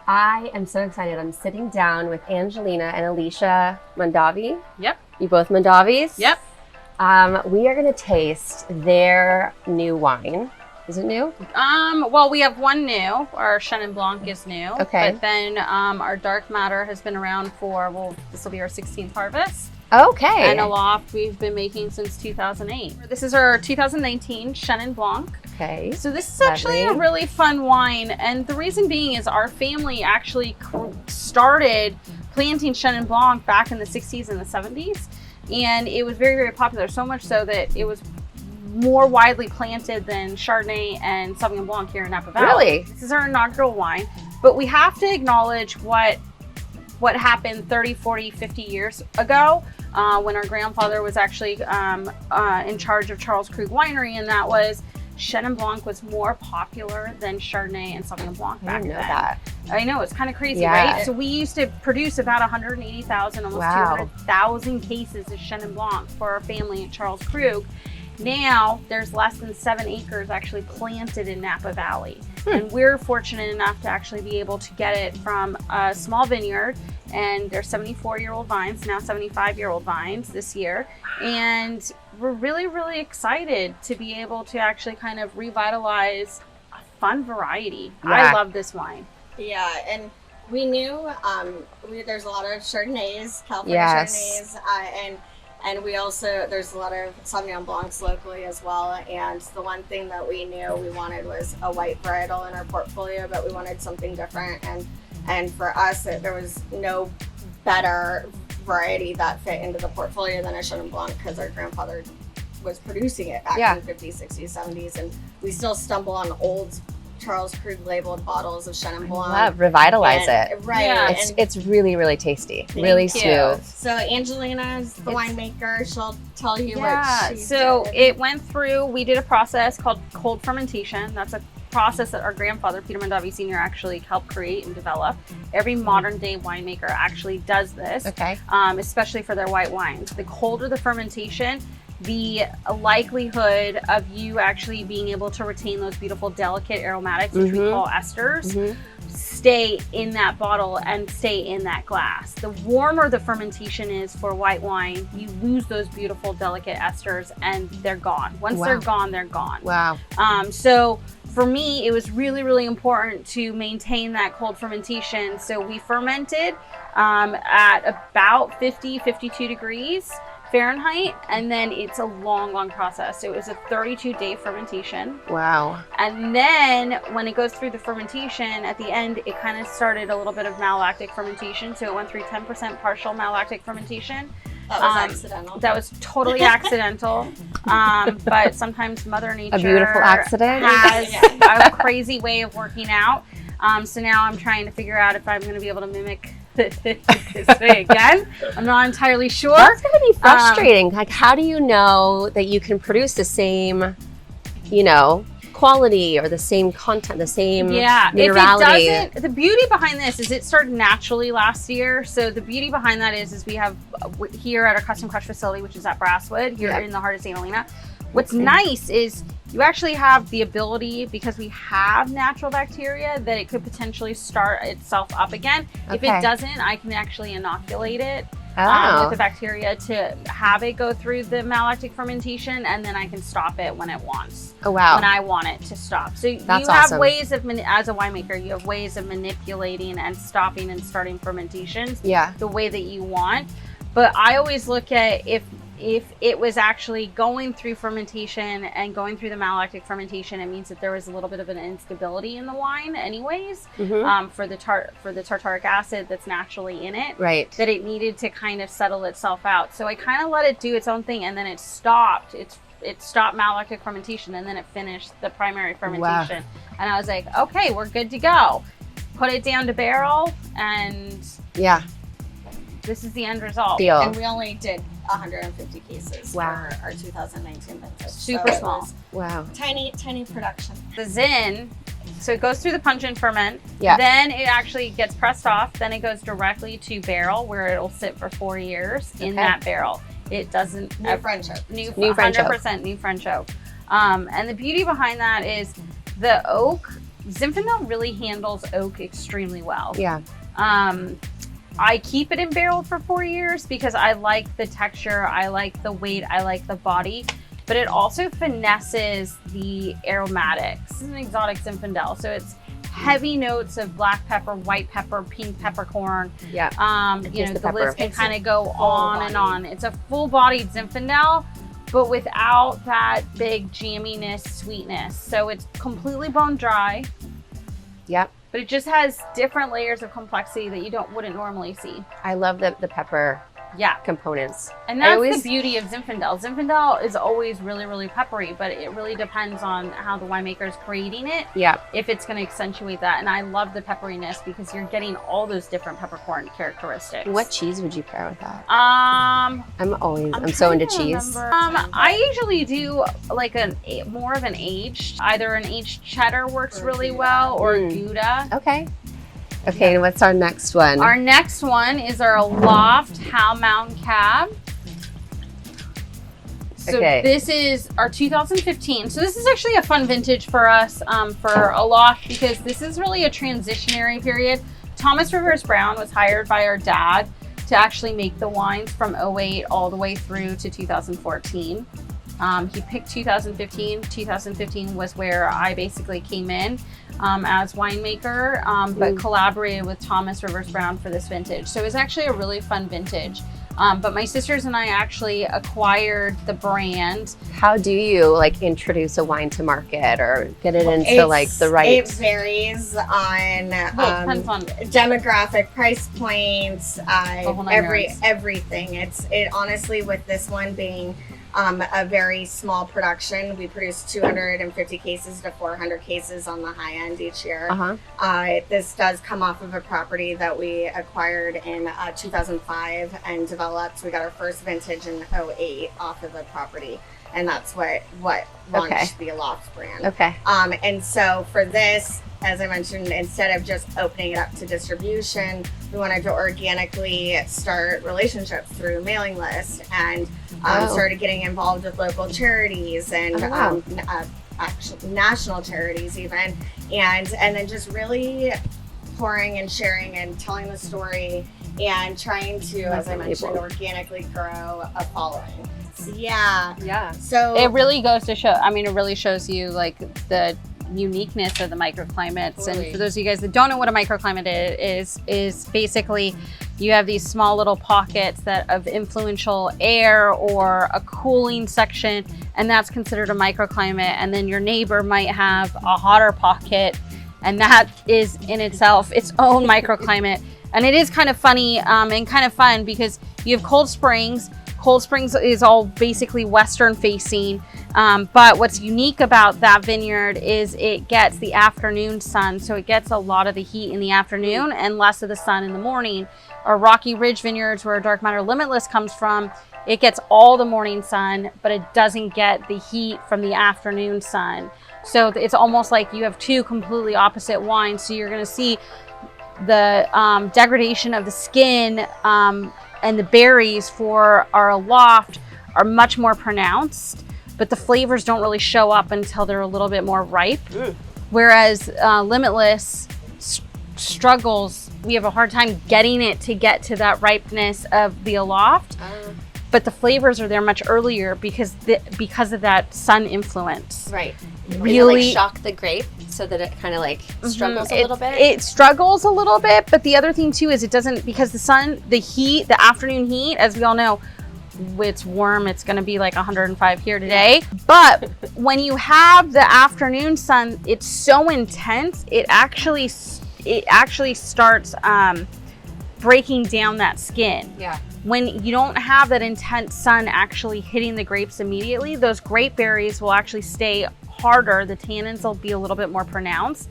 I am so excited. I'm sitting down with Angelina and Alicia Mondavi. Yep. You both Mondavis? Yep. We are going to taste their new wine. Is it new? Well, we have one new. Our Chenin Blanc is new. Okay. But then our Dark Matter has been around for, this will be our 16th harvest. Okay. And Aloft we've been making since 2008. This is our 2019 Chenin Blanc. Okay. So this is actually a really fun wine. And the reason being is our family actually started planting Chenin Blanc back in the 60s and the 70s. And it was very, very popular. So much so that it was more widely planted than Chardonnay and Sauvignon Blanc here in Napa Valley. Really? This is our inaugural wine. But we have to acknowledge what happened 30, 40, 50 years ago when our grandfather was actually in charge of Charles Krug Winery, and that was Chenin Blanc was more popular than Chardonnay and Sauvignon Blanc back then. That. I know, it's kind of crazy, Yeah. right? So we used to produce about 180,000, almost 200,000 cases of Chenin Blanc for our family at Charles Krug. Now, there's less than 7 acres actually planted in Napa Valley. And we're fortunate enough to actually be able to get it from a small vineyard. And they're 74-year-old vines, now 75-year-old vines this year. And we're really, really excited to be able to actually kind of revitalize a fun variety. Yeah. I love this wine. Yeah, and we knew there's a lot of Chardonnays, California Yes. Chardonnays, and we also, there's a lot of Sauvignon Blancs locally as well. And the one thing that we knew we wanted was a white varietal in our portfolio, but we wanted something different. And for us, there was no better variety that fit into the portfolio than a Chenin Blanc, because our grandfather was producing it back in the 50s, 60s, 70s. And we still stumble on old Charles Krug labeled bottles of Chenin Blanc. Revitalize it. Right. Yeah. It's really, really tasty. Really smooth. So Angelina is the winemaker. She'll tell you Yeah, what she so did. it went through, we did a process called cold fermentation. That's a process that our grandfather, Peter Mondavi Sr., actually helped create and develop. Every modern day winemaker actually does this, Okay. especially for their white wines. The colder the fermentation, the likelihood of you actually being able to retain those beautiful delicate aromatics, which we call esters, stay in that bottle and stay in that glass. The warmer the fermentation is for white wine, you lose those beautiful delicate esters and they're gone. Once they're gone, they're gone. Wow. So for me, it was really, really important to maintain that cold fermentation. So we fermented at about 50, 52 degrees Fahrenheit, and then it's a long, long process. So it was a 32-day fermentation. Wow. And then when it goes through the fermentation, at the end, it kind of started a little bit of malolactic fermentation. So it went through 10% partial malolactic fermentation. That was accidental. That was totally accidental. But sometimes Mother Nature A beautiful accident. has a crazy way of working out. So now I'm trying to figure out if I'm going to be able to mimic this way again. I'm not entirely sure. That's going to be frustrating. Like, how do you know that you can produce the same, quality or the same content, the same minerality? If it doesn't, the beauty behind this is it started naturally last year. So the beauty behind that is we have here at our custom crush facility, which is at Brasswood, here in the heart of St. Helena. What's nice is you actually have the ability, because we have natural bacteria, that it could potentially start itself up again. If it doesn't, I can actually inoculate it with the bacteria to have it go through the malolactic fermentation, and then I can stop it when it wants. Oh, wow. When I want it to stop. So That's you have awesome. ways of, as a winemaker, you have ways of manipulating and stopping and starting fermentations the way that you want. But I always look at if it was actually going through fermentation and going through the malolactic fermentation, it means that there was a little bit of an instability in the wine anyways, for the tartaric acid that's naturally in it, that it needed to kind of settle itself out. So I kind of let it do its own thing, and then it stopped. It stopped malolactic fermentation, and then it finished the primary fermentation. And I was like, okay, we're good to go. Put it down to barrel, and this is the end result. And we only did 150 cases for our 2019 vintage. Super small. Wow. Tiny production. The Zin, so it goes through the punch and ferment. Yeah. Then it actually gets pressed off. Then it goes directly to barrel, where it'll sit for 4 years in that barrel. It doesn't. New French oak. New French oak. 100% new French oak. And the beauty behind that is the oak Zinfandel really handles oak extremely well. Yeah. I keep it in barrel for 4 years because I like the texture, I like the weight, I like the body, but it also finesses the aromatics. This is an exotic Zinfandel, so it's heavy notes of black pepper, white pepper, pink peppercorn. Yeah. You know, the list can kind of go on and on. It's a full-bodied Zinfandel, but without that big jamminess, sweetness. So it's completely bone dry. Yep. But it just has different layers of complexity that you wouldn't normally see. I love the pepper components. And that's the beauty of Zinfandel. Zinfandel is always really, really peppery, but it really depends on how the winemaker is creating it. Yeah. If it's going to accentuate that. And I love the pepperiness because you're getting all those different peppercorn characteristics. What cheese would you pair with that? I'm so into cheese. I usually do like more of an aged, either an aged cheddar works really well or Gouda. Okay. Okay, and what's our next one? Our next one is our Aloft How Mountain Cab. So this is our 2015. So this is actually a fun vintage for us for Aloft because this is really a transitionary period. Thomas Rivers Brown was hired by our dad to actually make the wines from 08 all the way through to 2014. He picked 2015. 2015 was where I basically came in as winemaker, but collaborated with Thomas Rivers Brown for this vintage. So it was actually a really fun vintage. But my sisters and I actually acquired the brand. How do you like introduce a wine to market or get it into like the right? It varies on depends on demographic, price points, everything. It honestly, with this one being a very small production, we produce 250 cases to 400 cases on the high end each year. This does come off of a property that we acquired in 2005 and developed. We got our first vintage in 08 off of the property, and that's what launched the Aloft brand. And so for this, as I mentioned, instead of just opening it up to distribution, we wanted to organically start relationships through mailing lists and started getting involved with local charities and actually national charities even, and then just really pouring and sharing and telling the story and trying to, as I mentioned, organically grow a following. Yeah. So it really goes to show. I mean, it really shows you like the uniqueness of the microclimates. And for those of you guys that don't know what a microclimate is basically you have these small little pockets of influential air or a cooling section, and that's considered a microclimate. And then your neighbor might have a hotter pocket, and that is in itself its own microclimate. And it is kind of funny and kind of fun because you have Cold Springs. Cold Springs is all basically western facing, but what's unique about that vineyard is it gets the afternoon sun, so it gets a lot of the heat in the afternoon and less of the sun in the morning. Our Rocky Ridge vineyards, where Dark Matter Limitless comes from, it gets all the morning sun, but it doesn't get the heat from the afternoon sun. So it's almost like you have two completely opposite wines. So you're going to see the degradation of the skin and the berries for our Aloft are much more pronounced, but the flavors don't really show up until they're a little bit more ripe. Whereas Limitless struggles, we have a hard time getting it to get to that ripeness of the Aloft, but the flavors are there much earlier because of that sun influence. Right. Really shock the grape so that it kind of like struggles a little bit. It struggles a little bit, but the other thing too is it doesn't, because the sun, the heat, the afternoon heat, as we all know, it's warm, it's going to be like 105 here today. But when you have the afternoon sun, it's so intense, it actually starts breaking down that skin. Yeah. When you don't have that intense sun actually hitting the grapes immediately, those grape berries will actually stay harder, the tannins will be a little bit more pronounced,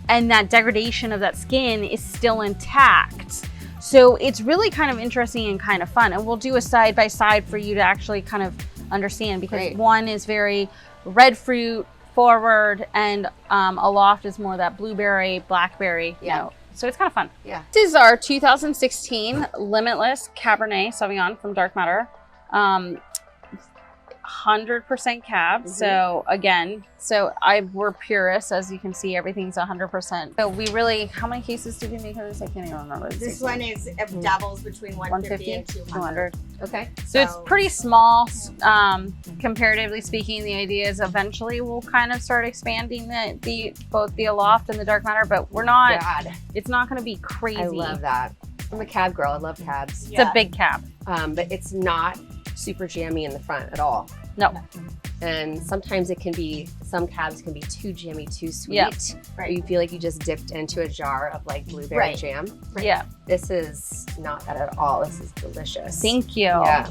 and that degradation of that skin is still intact. So it's really kind of interesting and kind of fun, and we'll do a side by side for you to actually kind of understand, because one is very red fruit forward and Aloft is more that blueberry, blackberry, you know. So it's kind of fun. This is our 2016 Limitless Cabernet Sauvignon from Dark Matter. 100% cab. So again, we're purists, as you can see, everything's 100%. So we really, how many cases did we make of this? I can't even remember. This one is dabbles between 150 and 200. Okay. So it's pretty small, comparatively speaking. The idea is eventually we'll kind of start expanding both the aloft and the dark matter, but we're not. It's not going to be crazy. I love that. I'm a cab girl. I love cabs. It's a big cab, but it's not super jammy in the front at all. No. And sometimes it can be, some cabs can be too jammy, too sweet. Yeah. Right. You feel like you just dipped into a jar of like blueberry jam. Right. Yeah. This is not that at all. This is delicious. Thank you. Yeah.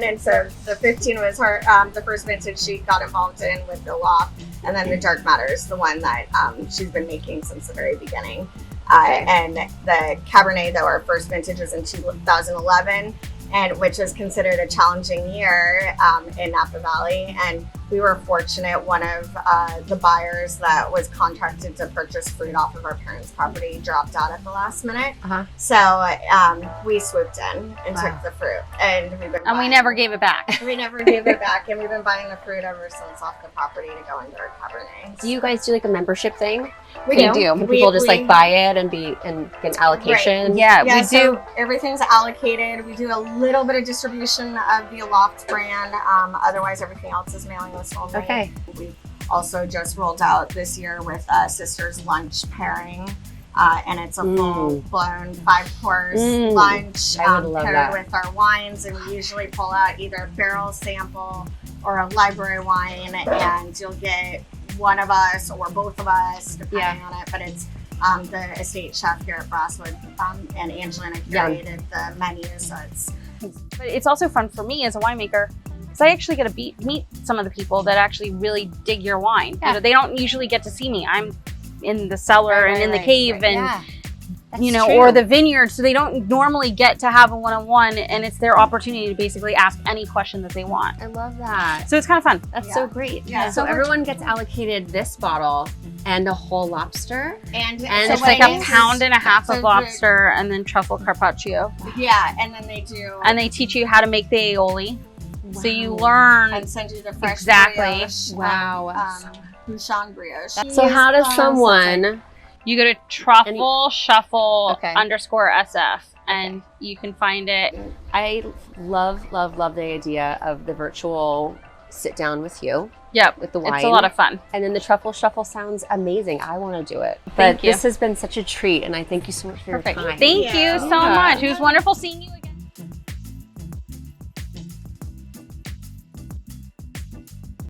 And so the 15 was her, the first vintage she got involved in with the loft, and then the dark matter is the one that she's been making since the very beginning. And the Cabernet, though, our first vintage was in 2011, and which was considered a challenging year in Napa Valley. And we were fortunate, one of the buyers that was contracted to purchase fruit off of our parents' property dropped out at the last minute. So we swooped in and took the fruit, and we never gave it back. We never gave it back, and we've been buying the fruit ever since off the property to go into our Cabernet. Do you guys do like a membership thing? We do. Can people just like buy it and get an allocation? Right. Yeah, we so do. Everything's allocated. We do a little bit of distribution of the Aloft brand. Otherwise, everything else is mailing list only. Okay. We also just rolled out this year with Sister's Lunch pairing. And it's a full-blown 5-course lunch paired with our wines. And we usually pull out either a barrel sample or a library wine, and you'll get one of us or both of us, depending on it. But it's the estate chef here at Brasswood and Angelina curated the menu, so But it's also fun for me as a winemaker, because I actually get to meet some of the people that actually really dig your wine. You know, they don't usually get to see me. I'm in the cellar and in the cave and or the vineyard, so they don't normally get to have a one-on-one, and it's their opportunity to basically ask any question that they want. I love that. So it's kind of fun. That's so great. So everyone gets allocated this bottle and a whole lobster. And it's like a pound and a half of lobster and then truffle carpaccio. Yeah, and then they do. And they teach you how to make the aioli. Wow. So you learn. And send you the fresh brioche. Wow. Bouchon brioche. So how does someone... You go to truffle shuffle _SF and you can find it. I love the idea of the virtual sit down with you. Yep. With the wine. It's a lot of fun. And then the truffle shuffle sounds amazing. I want to do it. Thank you. This has been such a treat, and I thank you so much for your time. Thank you so much. It was wonderful seeing you again.